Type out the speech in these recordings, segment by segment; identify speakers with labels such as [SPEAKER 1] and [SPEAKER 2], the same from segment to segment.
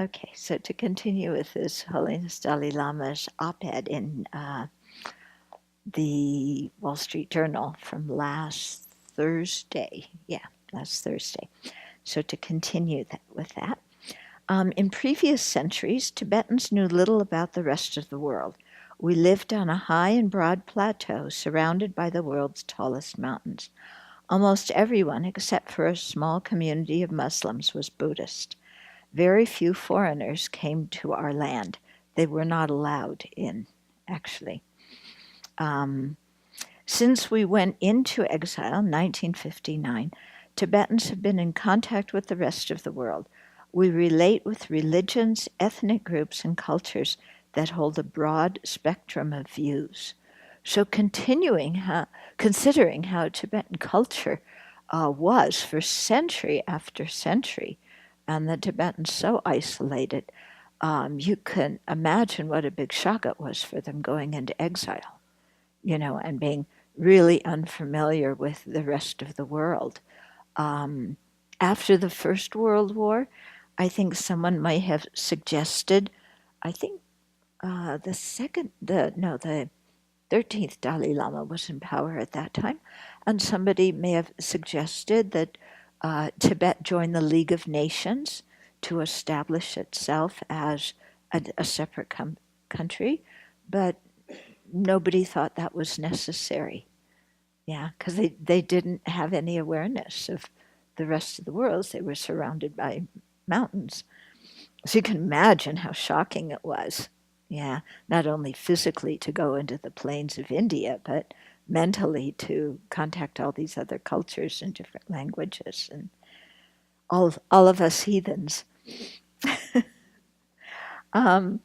[SPEAKER 1] Okay, so to continue with His Holiness Dalai Lama's op-ed in the Wall Street Journal from last Thursday. Yeah, last Thursday. So to continue with that. In previous centuries, Tibetans knew little about the rest of the world. We lived on a high and broad plateau surrounded by the world's tallest mountains. Almost everyone, except for a small community of Muslims, was Buddhist. Very few foreigners came to our land. They were not allowed in, actually. Since we went into exile in 1959, Tibetans have been in contact with the rest of the world. We relate with religions, ethnic groups, and cultures that hold a broad spectrum of views. So considering how Tibetan culture was for century after century, and the Tibetans so isolated, you can imagine what a big shock it was for them going into exile, and being really unfamiliar with the rest of the world. After the First World War, I think someone might have suggested, I think the 13th Dalai Lama was in power at that time, and somebody may have suggested that Tibet join the League of Nations to establish itself as a separate country, but nobody thought that was necessary. Yeah, because they didn't have any awareness of the rest of the world. They were surrounded by mountains. So you can imagine how shocking it was. Yeah, not only physically to go into the plains of India, but mentally to contact all these other cultures and different languages, and all of us heathens. Then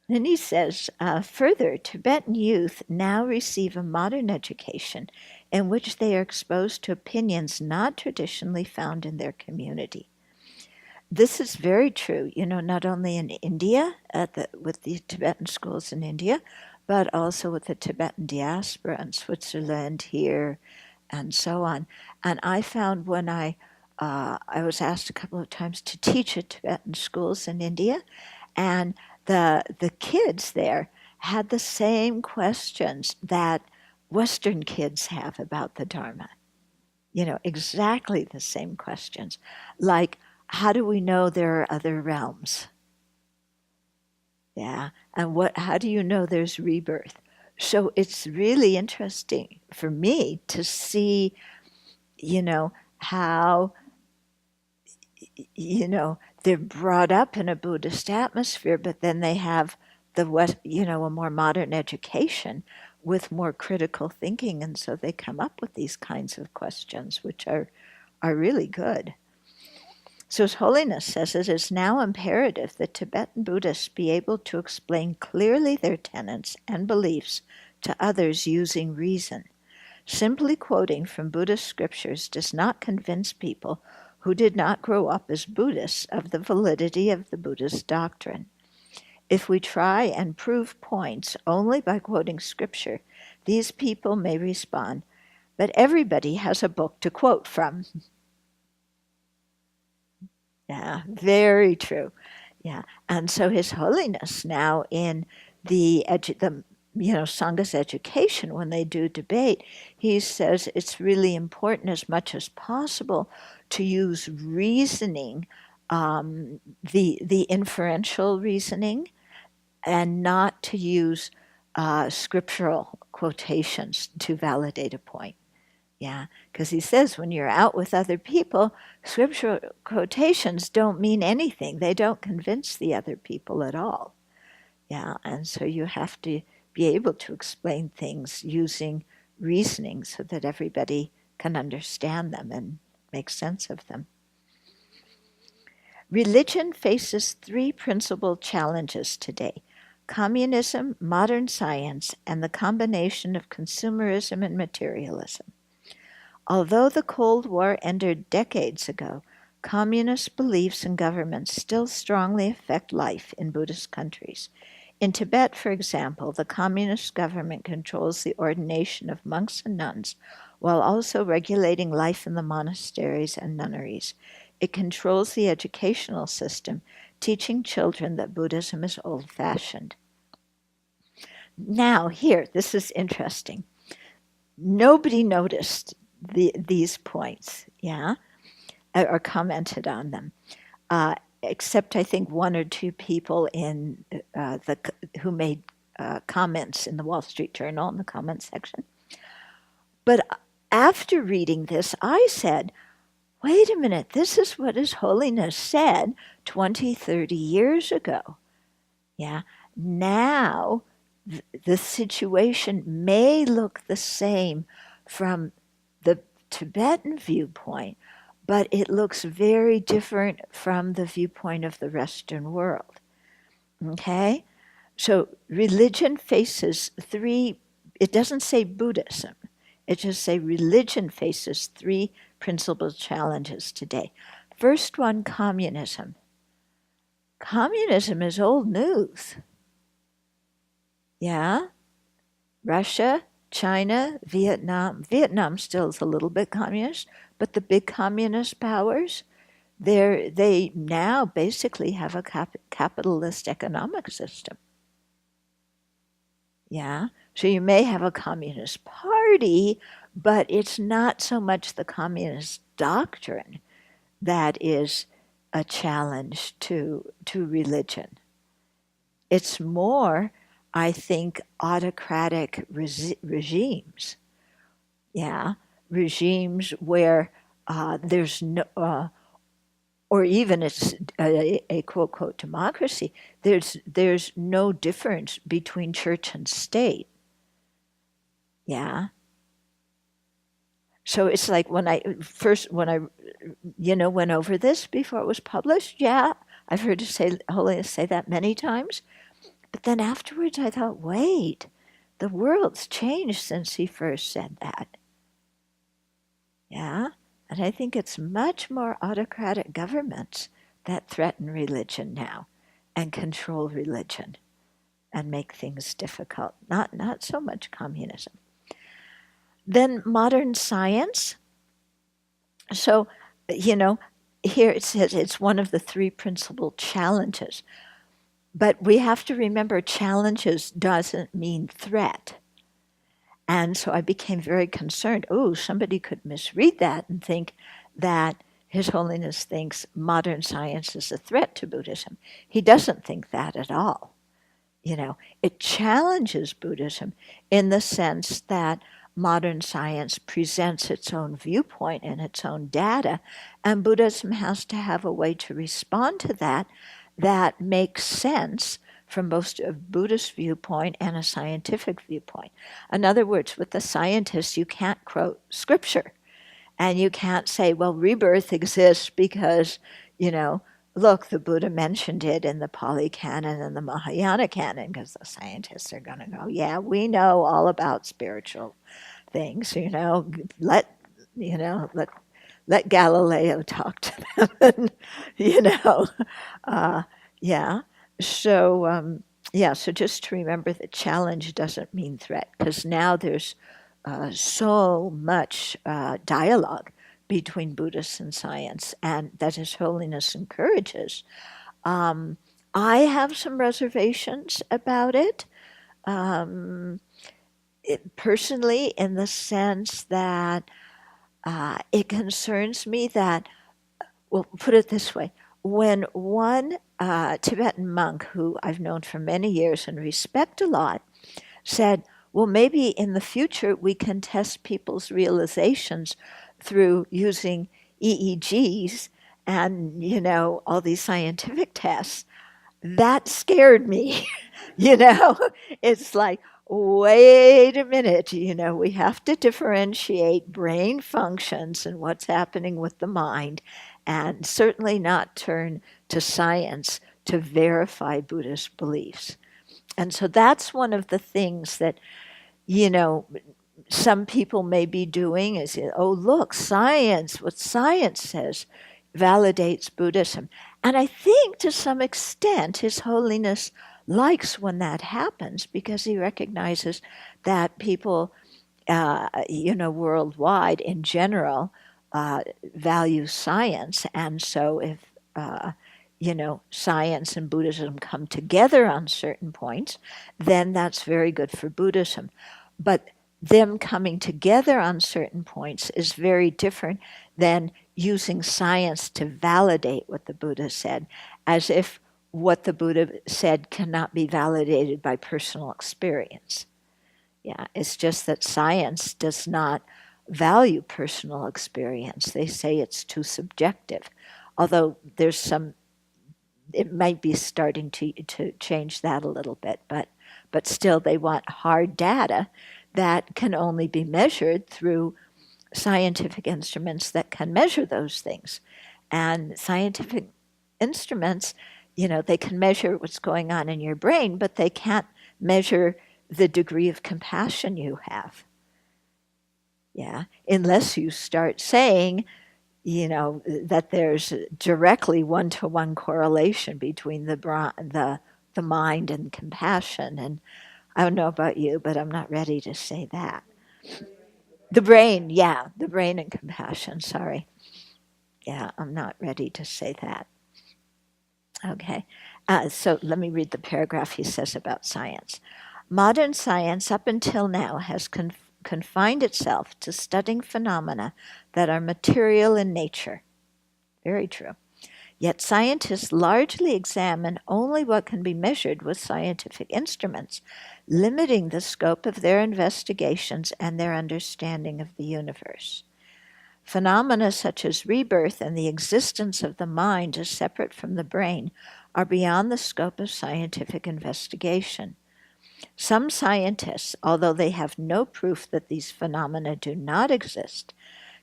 [SPEAKER 1] he says, further, Tibetan youth now receive a modern education in which they are exposed to opinions not traditionally found in their community. This is very true, not only in India, with the Tibetan schools in India, but also with the Tibetan diaspora in Switzerland here, and so on. And I found when I was asked a couple of times to teach at Tibetan schools in India, and the kids there had the same questions that Western kids have about the Dharma. Exactly the same questions. Like, how do we know there are other realms? Yeah, and how do you know there's rebirth? So it's really interesting for me to see, how, they're brought up in a Buddhist atmosphere, but then they have the West, a more modern education with more critical thinking, and so they come up with these kinds of questions, which are really good. So His Holiness says it is now imperative that Tibetan Buddhists be able to explain clearly their tenets and beliefs to others using reason. Simply quoting from Buddhist scriptures does not convince people who did not grow up as Buddhists of the validity of the Buddhist doctrine. If we try and prove points only by quoting scripture, these people may respond, but everybody has a book to quote from. Yeah, very true. Yeah, and so His Holiness now in the Sangha's education, when they do debate, he says it's really important as much as possible to use reasoning, the inferential reasoning, and not to use scriptural quotations to validate a point. Yeah, because he says when you're out with other people, scriptural quotations don't mean anything. They don't convince the other people at all. Yeah, and so you have to be able to explain things using reasoning so that everybody can understand them and make sense of them. Religion faces three principal challenges today: communism, modern science, and the combination of consumerism and materialism. Although the Cold War ended decades ago, communist beliefs and governments still strongly affect life in Buddhist countries. In Tibet, for example, the communist government controls the ordination of monks and nuns, while also regulating life in the monasteries and nunneries. It controls the educational system, teaching children that Buddhism is old-fashioned. Now, here, this is interesting. Nobody noticed these points, or commented on them, except I think one or two people who made comments in the Wall Street Journal in the comments section. But after reading this, I said, wait a minute, this is what His Holiness said 20, 30 years ago. Now the situation may look the same from the Tibetan viewpoint, but it looks very different from the viewpoint of the Western world. Okay? So religion faces three, it doesn't say Buddhism, it just says religion faces three principal challenges today. First one, communism. Communism is old news. Russia, China, Vietnam. Vietnam still is a little bit communist, but the big communist powers, they now basically have a capitalist economic system. So you may have a communist party, but it's not so much the communist doctrine that is a challenge to religion. It's more, I think, autocratic regimes. Regimes where there's no, or even it's a quote, quote, democracy, there's no difference between church and state. So it's like when I went over this before it was published, I've heard Holiness say that many times. But then afterwards I thought, wait, the world's changed since he first said that. And I think it's much more autocratic governments that threaten religion now and control religion and make things difficult. Not so much communism. Then modern science. So, here it says it's one of the three principal challenges. But we have to remember challenges doesn't mean threat. And so I became very concerned. Somebody could misread that and think that His Holiness thinks modern science is a threat to Buddhism. He doesn't think that at all. It challenges Buddhism in the sense that modern science presents its own viewpoint and its own data, and Buddhism has to have a way to respond to that makes sense from both a Buddhist viewpoint and a scientific viewpoint. In other words, with the scientists, you can't quote scripture. And you can't say, well, rebirth exists because, look, the Buddha mentioned it in the Pali Canon and the Mahayana Canon, because the scientists are going to go, yeah, we know all about spiritual things, let Galileo talk to them, So just to remember that challenge doesn't mean threat, because now there's so much dialogue between Buddhists and science, and that His Holiness encourages. I have some reservations about it, personally, in the sense that it concerns me that, well, put it this way, when one Tibetan monk who I've known for many years and respect a lot said, well, maybe in the future we can test people's realizations through using EEGs and, all these scientific tests, that scared me. It's like, wait a minute, we have to differentiate brain functions and what's happening with the mind, and certainly not turn to science to verify Buddhist beliefs. And so that's one of the things that, some people may be doing is, look, science, what science says validates Buddhism. And I think to some extent His Holiness likes when that happens, because he recognizes that people, worldwide in general, value science, and so if science and Buddhism come together on certain points, then that's very good for Buddhism. But them coming together on certain points is very different than using science to validate what the Buddha said, as if what the Buddha said cannot be validated by personal experience. Yeah, it's just that science does not value personal experience. They say it's too subjective, although there's some, it might be starting to change that a little bit, but still they want hard data that can only be measured through scientific instruments that can measure those things. And scientific instruments, they can measure what's going on in your brain, but they can't measure the degree of compassion you have. Yeah, unless you start saying, that there's directly one-to-one correlation between the mind and compassion. And I don't know about you, but I'm not ready to say that. The brain and compassion, sorry. Yeah, I'm not ready to say that. Okay, so let me read the paragraph he says about science. Modern science, up until now, has confined itself to studying phenomena that are material in nature. Very true. Yet scientists largely examine only what can be measured with scientific instruments, limiting the scope of their investigations and their understanding of the universe. Phenomena such as rebirth and the existence of the mind as separate from the brain are beyond the scope of scientific investigation. Some scientists, although they have no proof that these phenomena do not exist,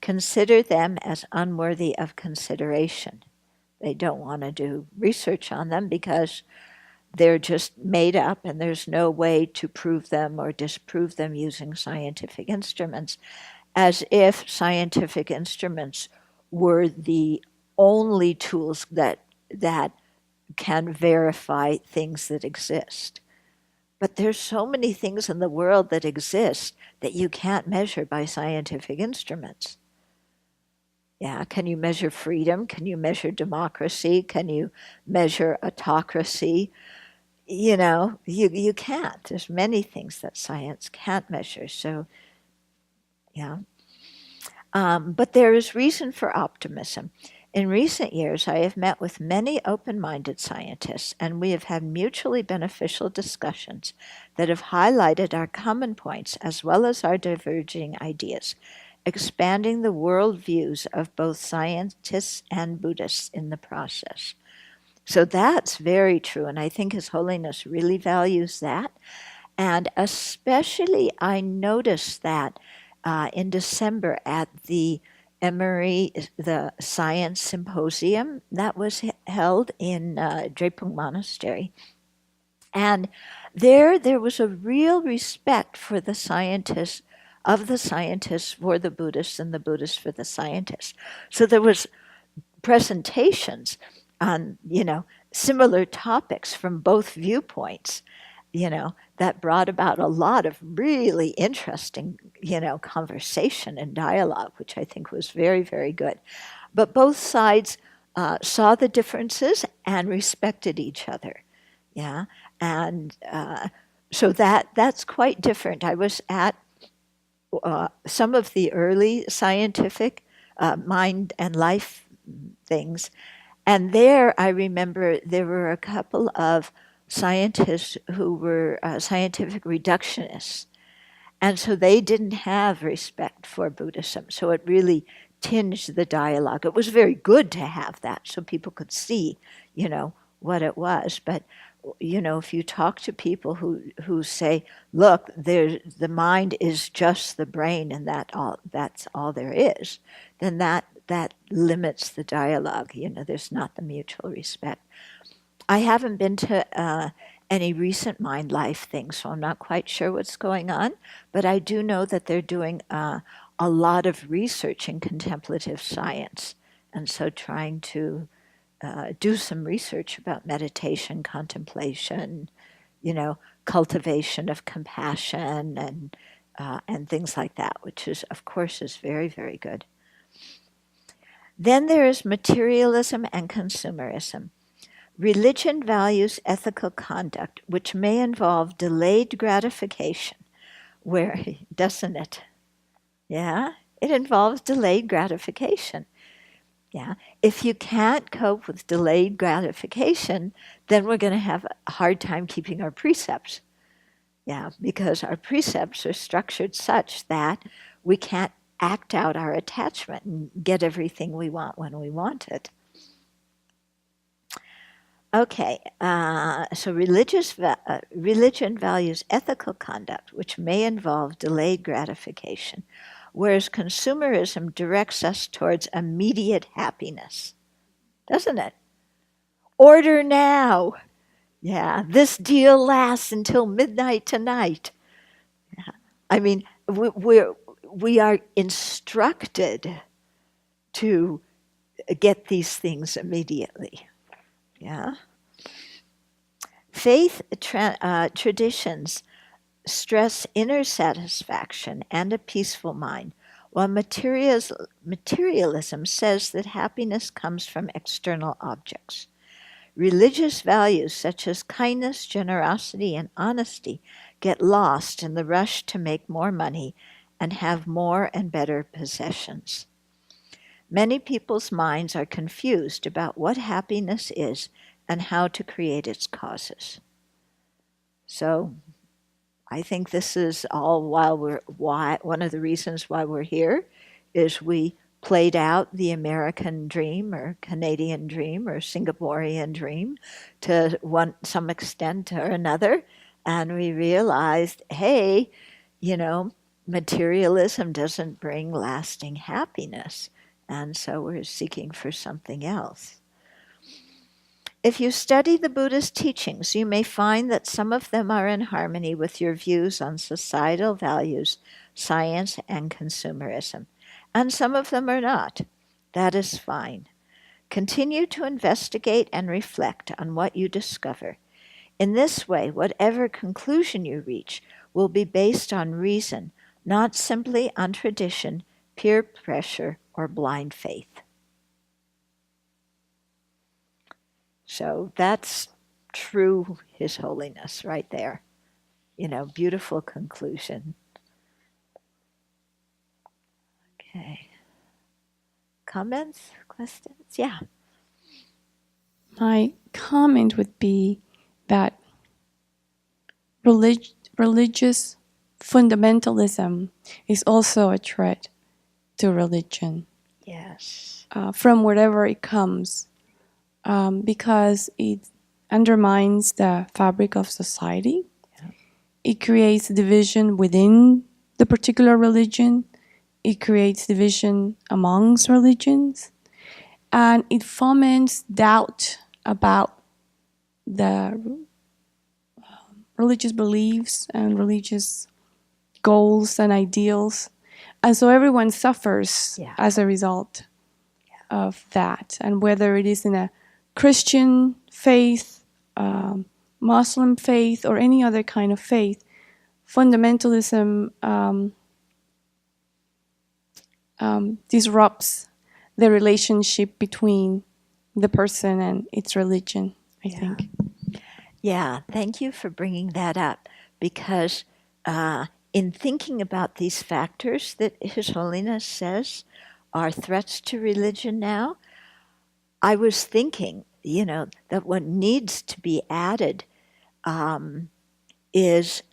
[SPEAKER 1] consider them as unworthy of consideration. They don't want to do research on them because they're just made up and there's no way to prove them or disprove them using scientific instruments, as if scientific instruments were the only tools that can verify things that exist. But there's so many things in the world that exist that you can't measure by scientific instruments. Yeah, can you measure freedom? Can you measure democracy? Can you measure autocracy? You can't. There's many things that science can't measure. So, yeah. But there is reason for optimism. In recent years, I have met with many open-minded scientists, and we have had mutually beneficial discussions that have highlighted our common points as well as our diverging ideas, expanding the worldviews of both scientists and Buddhists in the process. So that's very true, and I think His Holiness really values that. And especially I noticed that in December at the Emory, the Science Symposium that was held in Drepung Monastery. And there was a real respect for the scientists, of the scientists for the Buddhists and the Buddhists for the scientists. So there was presentations on, similar topics from both viewpoints, that brought about a lot of really interesting, conversation and dialogue, which I think was very, very good. But both sides saw the differences and respected each other. Yeah, and so that's quite different. I was at some of the early scientific mind and life things, and there I remember there were a couple of scientists who were scientific reductionists. And so they didn't have respect for Buddhism. So it really tinged the dialogue. It was very good to have that so people could see, what it was. But, if you talk to people who say, look, the mind is just the brain and that's all there is, then that limits the dialogue. There's not the mutual respect. I haven't been to any recent mind life things, so I'm not quite sure what's going on, but I do know that they're doing a lot of research in contemplative science, and so trying to do some research about meditation, contemplation, cultivation of compassion and things like that, which is, of course, is very, very good. Then there is materialism and consumerism. Religion values ethical conduct, which may involve delayed gratification, where, doesn't it? Yeah, it involves delayed gratification. Yeah, if you can't cope with delayed gratification, then we're going to have a hard time keeping our precepts. Yeah, because our precepts are structured such that we can't act out our attachment and get everything we want when we want it. Okay, so religion values ethical conduct, which may involve delayed gratification, whereas consumerism directs us towards immediate happiness, doesn't it? Order now. Yeah, this deal lasts until midnight tonight. Yeah. I mean, we are instructed to get these things immediately. Yeah. Faith traditions stress inner satisfaction and a peaceful mind, while materialism says that happiness comes from external objects. Religious values such as kindness, generosity, and honesty get lost in the rush to make more money and have more and better possessions. Many people's minds are confused about what happiness is and how to create its causes. So I think this is all one of the reasons why we're here is we played out the American dream or Canadian dream or Singaporean dream to some extent or another, and we realized, hey, materialism doesn't bring lasting happiness, and so we're seeking for something else. If you study the Buddhist teachings, you may find that some of them are in harmony with your views on societal values, science, and consumerism, and some of them are not. That is fine. Continue to investigate and reflect on what you discover. In this way, whatever conclusion you reach will be based on reason, not simply on tradition, peer pressure, or blind faith. So that's true His Holiness right there. Beautiful conclusion. Okay. Comments? Questions? Yeah.
[SPEAKER 2] My comment would be that religious fundamentalism is also a threat to religion.
[SPEAKER 1] Yes.
[SPEAKER 2] From wherever it comes. Because it undermines the fabric of society. Yeah. It creates division within the particular religion. It creates division amongst religions. And it foments doubt about the religious beliefs and religious goals and ideals. And so everyone suffers as a result of that. And whether it is in a Christian faith, Muslim faith, or any other kind of faith, fundamentalism disrupts the relationship between the person and its religion, I think.
[SPEAKER 1] Yeah, thank you for bringing that up, because in thinking about these factors that His Holiness says are threats to religion now, I was thinking, that what needs to be added is,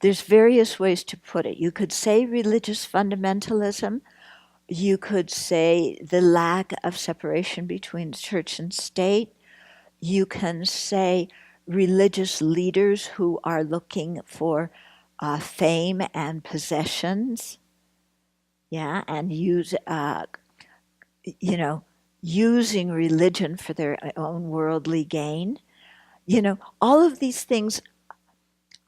[SPEAKER 1] there's various ways to put it. You could say religious fundamentalism. You could say the lack of separation between church and state. You can say religious leaders who are looking for fame and possessions. Yeah, and using religion for their own worldly gain. All of these things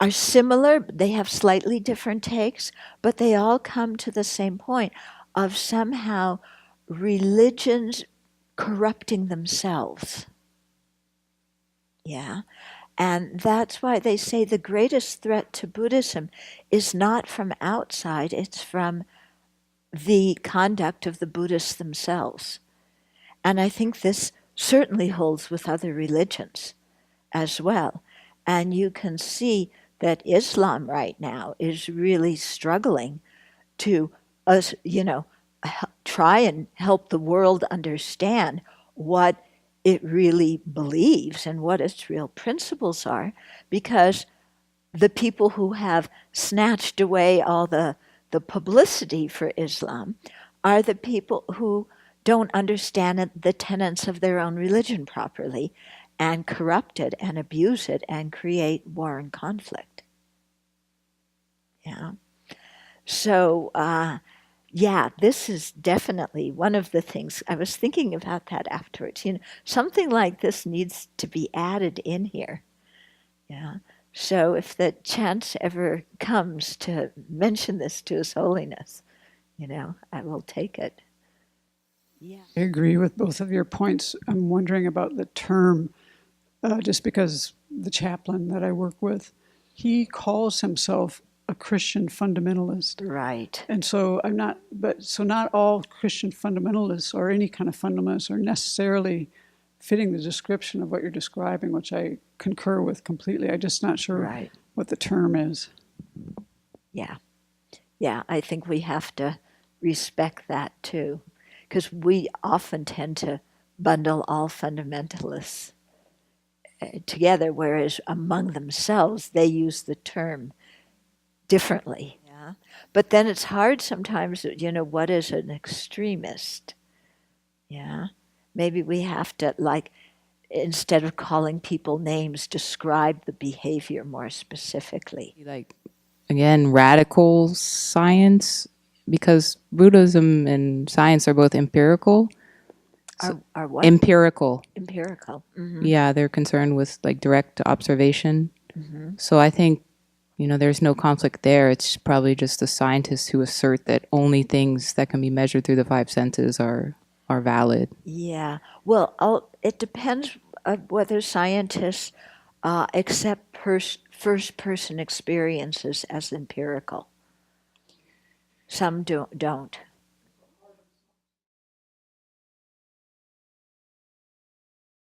[SPEAKER 1] are similar. They have slightly different takes, but they all come to the same point of somehow religions corrupting themselves. Yeah. And that's why they say the greatest threat to Buddhism is not from outside, it's from the conduct of the Buddhists themselves. And I think this certainly holds with other religions as well. And you can see that Islam right now is really struggling to, try and help the world understand what it really believes and what its real principles are, because the people who have snatched away all the publicity for Islam are the people who don't understand the tenets of their own religion properly and corrupt it and abuse it and create war and conflict. Yeah. So, this is definitely one of the things. I was thinking about that afterwards. Something like this needs to be added in here. Yeah. So if the chance ever comes to mention this to His Holiness, I will take it. Yeah.
[SPEAKER 3] I agree with both of your points. I'm wondering about the term, just because the chaplain that I work with, he calls himself a Christian fundamentalist.
[SPEAKER 1] Right.
[SPEAKER 3] And so not all Christian fundamentalists or any kind of fundamentalists are necessarily fitting the description of what you're describing, which I concur with completely. I'm just not sure what the term is.
[SPEAKER 1] Yeah. Yeah, I think we have to respect that too, because we often tend to bundle all fundamentalists together, whereas among themselves they use the term differently. Yeah. But then it's hard sometimes, what is an extremist? Yeah. Maybe we have to, instead of calling people names, describe the behavior more specifically.
[SPEAKER 4] Again, radical science, because Buddhism and science are both empirical.
[SPEAKER 1] Are what?
[SPEAKER 4] Empirical.
[SPEAKER 1] Empirical. Mm-hmm.
[SPEAKER 4] Yeah, they're concerned with direct observation.
[SPEAKER 1] Mm-hmm.
[SPEAKER 4] So I think, there's no conflict there. It's probably just the scientists who assert that only things that can be measured through the five senses are valid.
[SPEAKER 1] Yeah. Well, it depends whether scientists accept first-person experiences as empirical. Some don't.